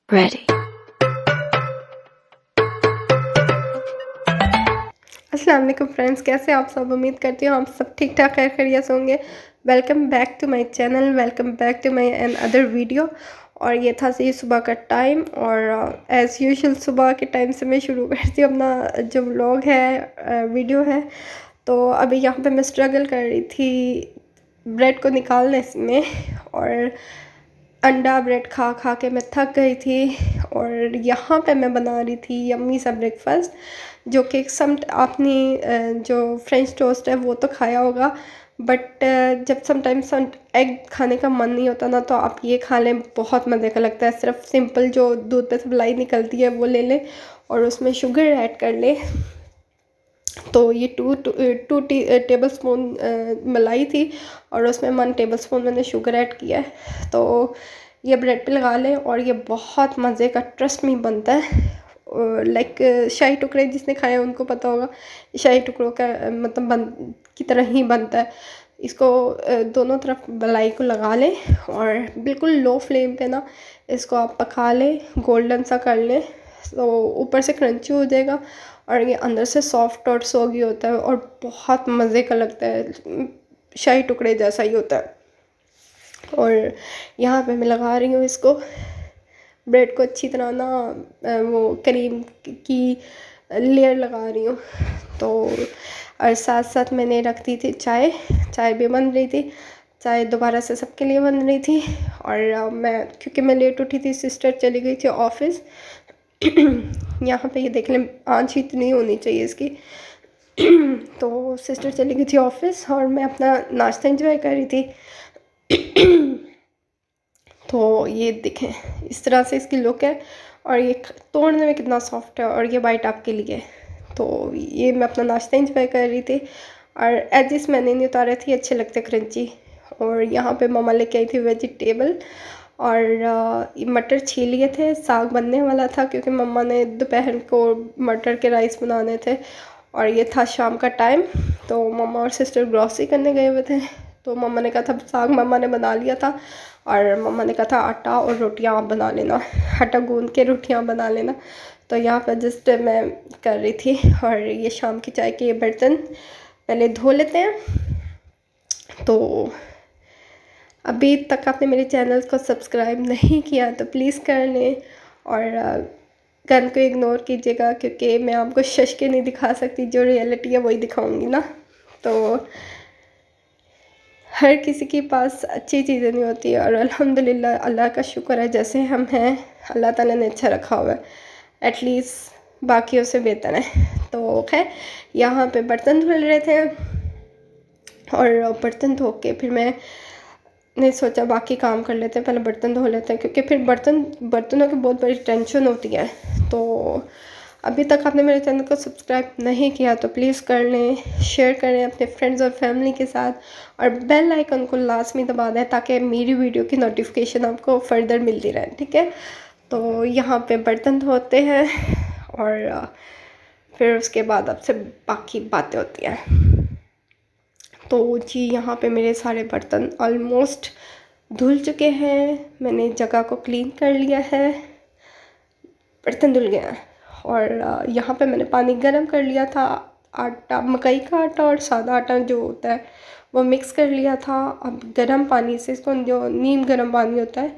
Ready. अस्सलाम वालेकुम friends, कैसे आप सब? उम्मीद करती हूँ आप सब ठीक ठाक खैर खैरियत होंगे। Welcome back to my channel, welcome back to my another video. और ये था ये सुबह का टाइम, और एज़ यूजुअल सुबह के टाइम से मैं शुरू करती हूँ अपना जो व्लॉग है, वीडियो है। तो अभी यहाँ पे मैं स्ट्रगल कर रही थी ब्रेड को निकालने में, और अंडा ब्रेड खा खा के मैं थक गई थी। और यहाँ पे मैं बना रही थी यम्मी सा ब्रेकफास्ट, जो कि सम आपने जो फ्रेंच टोस्ट है वो तो खाया होगा, बट जब समटाइम्स एग खाने का मन नहीं होता ना, तो आप ये खा लें, बहुत मज़े का लगता है। सिर्फ सिंपल जो दूध पे से मलाई निकलती है वो ले लें और उसमें शुगर ऐड कर लें। तो ये टू टेबल स्पून मलाई थी, और उसमें 1 टेबल स्पून मैंने शुगर ऐड किया है। तो ये ब्रेड पे लगा लें और ये बहुत मज़े का, ट्रस्ट में बनता है। लाइक शाही टुकड़े जिसने खाए हैं उनको पता होगा, शाही टुकड़ों का मतलब बन की तरह ही बनता है। इसको दोनों तरफ मलाई को लगा लें और बिल्कुल लो फ्लेम पे ना इसको आप पका लें, गोल्डन सा कर लें। तो ऊपर से क्रंची हो जाएगा और ये अंदर से सॉफ्ट और सॉगी होता है और बहुत मज़े का लगता है, शाही टुकड़े जैसा ही होता है। और यहाँ पे मैं लगा रही हूँ इसको, ब्रेड को अच्छी तरह ना वो क्रीम की लेयर लगा रही हूँ। तो और साथ साथ मैंने रख दी थी चाय, चाय भी बन रही थी, चाय दोबारा से सबके लिए बन रही थी। और मैं, क्योंकि मैं लेट उठी थी, सिस्टर चली गई थी ऑफिस। यहाँ पे ये देख लें, आँच इतनी होनी चाहिए इसकी। तो सिस्टर चली गई थी ऑफिस और मैं अपना नाश्ता एंजॉय कर रही थी। तो ये देखें, इस तरह से इसकी लुक है, और ये तोड़ने में कितना सॉफ्ट है, और ये बाइट आपके लिए। तो ये मैं अपना नाश्ता एंजॉय कर रही थी, और एजिस मैंने नहीं उतारे थे, अच्छे लगते क्रंची। और यहाँ पे मम्मा लेके आई थी वेजिटेबल, और ये मटर छील लिए थे, साग बनने वाला था क्योंकि मम्मा ने दोपहर को मटर के राइस बनाने थे। और ये था शाम का टाइम, तो मम्मा और सिस्टर ग्रॉसरी करने गए हुए थे। तो मम्मा ने कहा था, साग मम्मा ने बना लिया था, और मम्मा ने कहा था आटा और रोटियां आप बना लेना, आटा गूंद के रोटियां बना लेना। तो यहाँ पर जस्ट मैं कर रही थी। और ये शाम की चाय के बर्तन पहले धो लेते हैं। तो अभी तक आपने मेरे चैनल को सब्सक्राइब नहीं किया तो प्लीज़ कर लें, और गन को इग्नोर कीजिएगा, क्योंकि मैं आपको शश के नहीं दिखा सकती, जो रियलिटी है वही दिखाऊंगी ना। तो हर किसी के पास अच्छी चीज़ें नहीं होती, और अल्हम्दुलिल्लाह अल्लाह का शुक्र है, जैसे हम हैं अल्लाह ताला ने अच्छा रखा हुआ है, एटलीस्ट बाकियों से बेहतर है। तो खैर यहाँ पे बर्तन धुल रहे थे, और बर्तन धो के फिर मैं ने सोचा बाकी काम कर लेते हैं, पहले बर्तन धो लेते हैं, क्योंकि फिर बर्तनों की बहुत बड़ी टेंशन होती है। तो अभी तक आपने मेरे चैनल को सब्सक्राइब नहीं किया तो प्लीज़ कर लें, शेयर करें अपने फ्रेंड्स और फैमिली के साथ, और बेल आइकन को लाजमी दबा दें ताकि मेरी वीडियो की नोटिफिकेशन आपको फर्दर मिलती रहे, ठीक है। तो यहाँ पे बर्तन धोते हैं, और फिर उसके बाद आपसे बाकी बातें होती हैं। तो जी यहाँ पे मेरे सारे बर्तन ऑलमोस्ट धुल चुके हैं, मैंने जगह को क्लीन कर लिया है, बर्तन धुल गए हैं। और यहाँ पे मैंने पानी गर्म कर लिया था, आटा, मकई का आटा और सादा आटा जो होता है वो मिक्स कर लिया था। अब गर्म पानी से इसको, जो नीम गर्म पानी होता है,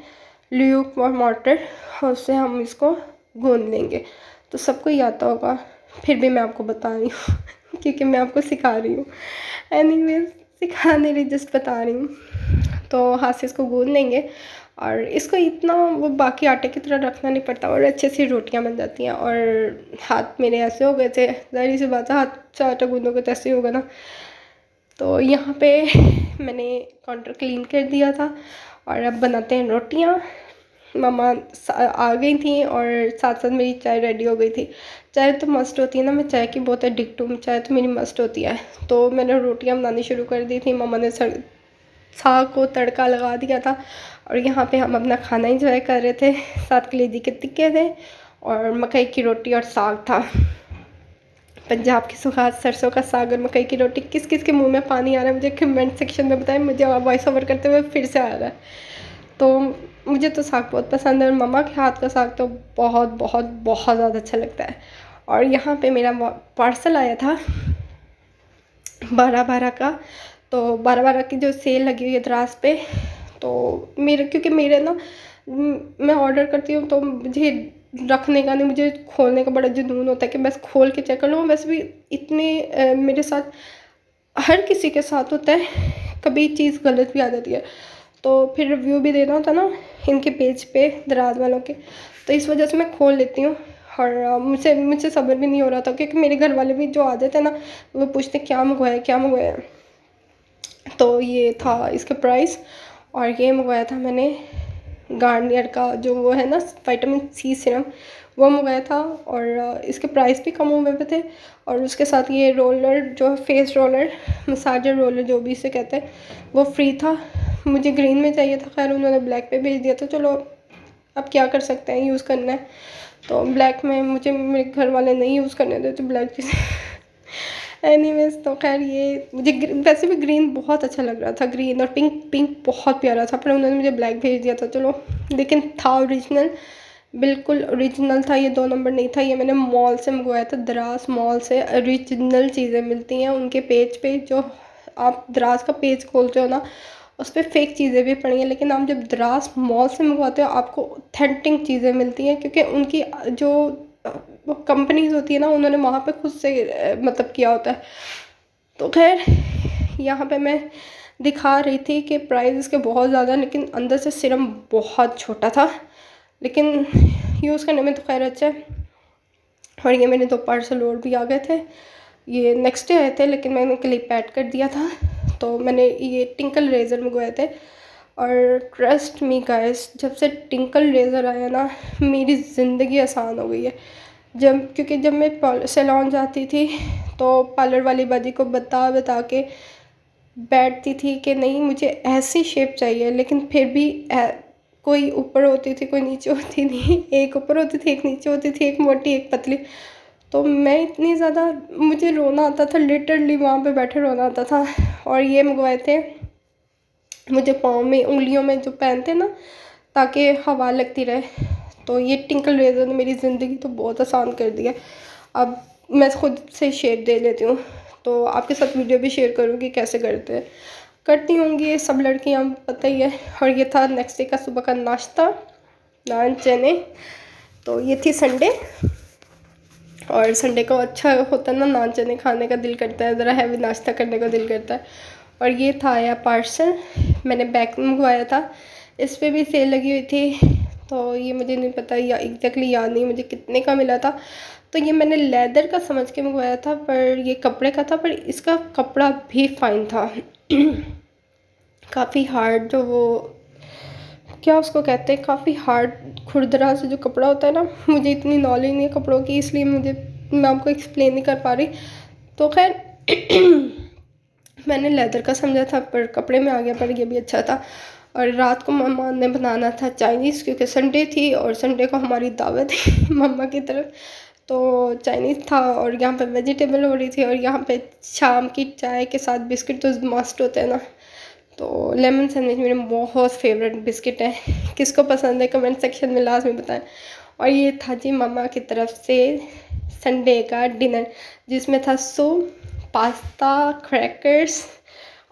ल्यूक वाटर, उससे हम इसको गूंद लेंगे। तो सबको ही आता होगा, फिर भी मैं आपको बता रही हूँ क्योंकि मैं आपको सिखा रही हूँ। एनीवेज, सिखा नहीं रही, जस्ट बता रही हूँ। तो हाथ से इसको गूंद लेंगे, और इसको इतना वो बाकी आटे की तरह रखना नहीं पड़ता, और अच्छे से रोटियां बन जाती हैं। और हाथ मेरे ऐसे हो गए थे, ज़ाहिर सी बात है, हाथ से आटा गूंदोगे तो ऐसे ही होगा ना। तो यहाँ पे मैंने काउंटर क्लीन कर दिया था, और अब बनाते हैं रोटियाँ। मम्मा आ गई थी, और साथ साथ मेरी चाय रेडी हो गई थी। चाय तो मस्ट होती है ना, मैं चाय की बहुत एडिक्ट हूँ, चाय तो मेरी मस्ट होती है। तो मैंने रोटियाँ बनानी शुरू कर दी थी, मम्मा ने साग को तड़का लगा दिया था, और यहाँ पे हम अपना खाना इंजॉय कर रहे थे। साथ कलेजी के टिक्के थे, और मकई की रोटी और साग था। पंजाब की सुहाग सरसों का साग और मकई की रोटी, किस किस के मुंह में पानी आ रहा है मुझे कमेंट सेक्शन में बताएं, मुझे वॉइस ओवर करते हुए फिर से आ रहा है। तो मुझे तो साग बहुत पसंद है और मम्मा के हाथ का साग तो बहुत बहुत बहुत ज़्यादा अच्छा लगता है। और यहाँ पे मेरा पार्सल आया था 12/12 का, तो 12/12 की जो सेल लगी हुई है द्रास पे, तो मेरे क्योंकि मेरे ना मैं ऑर्डर करती हूँ तो मुझे रखने का नहीं, मुझे खोलने का बड़ा जुनून होता है कि बस खोल के चेक कर लूँ। वैसे भी इतने मेरे साथ हर किसी के साथ होता है, कभी चीज़ गलत भी आ जाती है, तो फिर रिव्यू भी देना होता ना इनके पेज पे दराज वालों के, तो इस वजह से मैं खोल लेती हूँ। और मुझसे सब्र भी नहीं हो रहा था क्योंकि मेरे घर वाले भी जो आ जाते हैं ना, वो पूछते क्या मंगवाया क्या मंगवाया। तो ये था इसका प्राइस। और ये मंगवाया था मैंने गार्नियर का जो वो है ना विटामिन सी सीरम, वो मंगाया था। और इसके प्राइस भी कम हुए पे थे। और उसके साथ ये रोलर जो फेस रोलर, मसाजर रोलर जो भी इसे कहते हैं, वो फ्री था। मुझे ग्रीन में चाहिए था, खैर उन्होंने ब्लैक पे भेज दिया था। चलो अब क्या कर सकते हैं, यूज़ करना है। तो ब्लैक में मुझे मेरे घर वाले नहीं यूज़ करने देते ब्लैक चीज़ें एनीवेज, तो खैर ये मुझे वैसे भी ग्रीन बहुत अच्छा लग रहा था, ग्रीन और पिंक, पिंक बहुत प्यारा था, पर उन्होंने मुझे ब्लैक भेज दिया था। चलो, लेकिन था ओरिजिनल, बिल्कुल ओरिजिनल था, ये 2 नंबर नहीं था। ये मैंने मॉल से मंगवाया था, दराज मॉल से ओरिजिनल चीज़ें मिलती हैं उनके पेज पे। जो आप दराज का पेज खोलते हो ना, उस पर फेक चीज़ें भी पड़ी हैं, लेकिन आप जब दराज मॉल से मंगवाते हो आपको ऑथेंटिक चीज़ें मिलती हैं, क्योंकि उनकी जो वो कंपनीज होती है ना, उन्होंने वहाँ पे खुद से मतलब किया होता है। तो खैर यहाँ पे मैं दिखा रही थी कि प्राइस इसके बहुत ज़्यादा, लेकिन अंदर से सीरम बहुत छोटा था, लेकिन यूज़ करने में तो खैर अच्छा है। और ये मेरे 2 पार्सल और भी आ गए थे, ये नेक्स्ट डे आए थे, लेकिन मैंने क्लिप ऐड कर दिया था। तो मैंने ये टिंकल रेज़र मंगवाए थे। और ट्रस्ट मी गाइस, जब से टिंकल रेज़र आया ना, मेरी ज़िंदगी आसान हो गई है। क्योंकि जब मैं सैलून जाती थी तो पार्लर वाली बाजी को बता बता के बैठती थी कि नहीं मुझे ऐसी शेप चाहिए, लेकिन फिर भी कोई ऊपर होती थी कोई नीचे होती थी, एक ऊपर होती थी एक नीचे होती थी, एक मोटी एक पतली। तो मैं इतनी ज़्यादा, मुझे रोना आता था, लिटरली वहाँ पे बैठे रोना आता था। और ये मंगवाए थे मुझे पाँव में, उंगलियों में जो पहनते ना ताकि हवा लगती रहे। तो ये टिंकल रेज़र ने मेरी ज़िंदगी तो बहुत आसान कर दी है। अब मैं खुद से शेप दे लेती हूँ, तो आपके साथ वीडियो भी शेयर करूँगी कैसे करती होंगी ये सब लड़कियाँ, पता ही है। और ये था नेक्स्ट डे का सुबह का नाश्ता, नान चने। तो ये थी संडे, और संडे को अच्छा होता है ना, नान चने खाने का दिल करता है, ज़रा हैवी नाश्ता करने का दिल करता है। और ये था आया पार्सल, मैंने बैग मंगवाया था, इस पर भी सेल लगी हुई थी। तो ये मुझे नहीं पता या एग्जैक्टली याद नहीं मुझे कितने का मिला था। तो ये मैंने लेदर का समझ के मंगवाया था, पर ये कपड़े का था, पर इसका कपड़ा भी फाइन था काफ़ी हार्ड, जो वो क्या उसको कहते हैं, काफ़ी हार्ड खुरदरा से जो कपड़ा होता है ना, मुझे इतनी नॉलेज नहीं है कपड़ों की, इसलिए मैं आपको एक्सप्लेन नहीं कर पा रही। तो खैर मैंने लेदर का समझा था, पर कपड़े में आ गया, पर ये भी अच्छा था। और रात को मम्मा ने बनाना था चाइनीज़, क्योंकि संडे थी और संडे को हमारी दावत थी मम्मा की तरफ, तो चाइनीज़ था। और यहाँ पे वेजिटेबल हो रही थी, और यहाँ पे शाम की चाय के साथ बिस्किट तो मस्ट होते हैं ना। तो लेमन सैंडविच मेरे बहुत फेवरेट बिस्किट है, किसको पसंद है कमेंट सेक्शन में लास्ट में बताएं। और ये था जी मम्मा की तरफ से संडे का डिनर, जिसमें था सूप, पास्ता, क्रैकर्स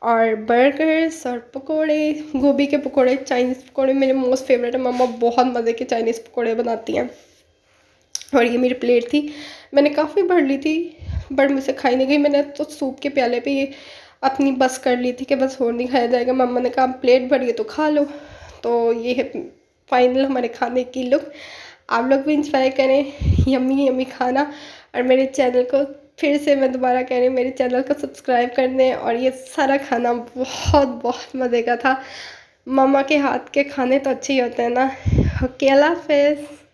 और बर्गर्स और पकोड़े, गोभी के पकोड़े, चाइनीज़ पकोड़े मेरे मोस्ट फेवरेट है। मम्मा बहुत मज़े के चाइनीज़ पकोड़े बनाती हैं। और ये मेरी प्लेट थी, मैंने काफ़ी भर ली थी, बट मुझसे खाई नहीं गई। मैंने तो सूप के प्याले पे ये अपनी बस कर ली थी कि बस और नहीं खाया जाएगा। मम्मा ने कहा प्लेट भरी है तो खा लो। तो ये है फाइनल हमारे खाने की लुक। आप लोग भी इंजॉय करें यम्मी यम्मी खाना। और मेरे चैनल को फिर से मैं दोबारा कह रही हूँ, मेरे चैनल को सब्सक्राइब कर दें। और ये सारा खाना बहुत बहुत मज़े का था। मम्मा के हाथ के खाने तो अच्छे ही होते हैं ना। ओके, अल्लाह हाफ़िज़।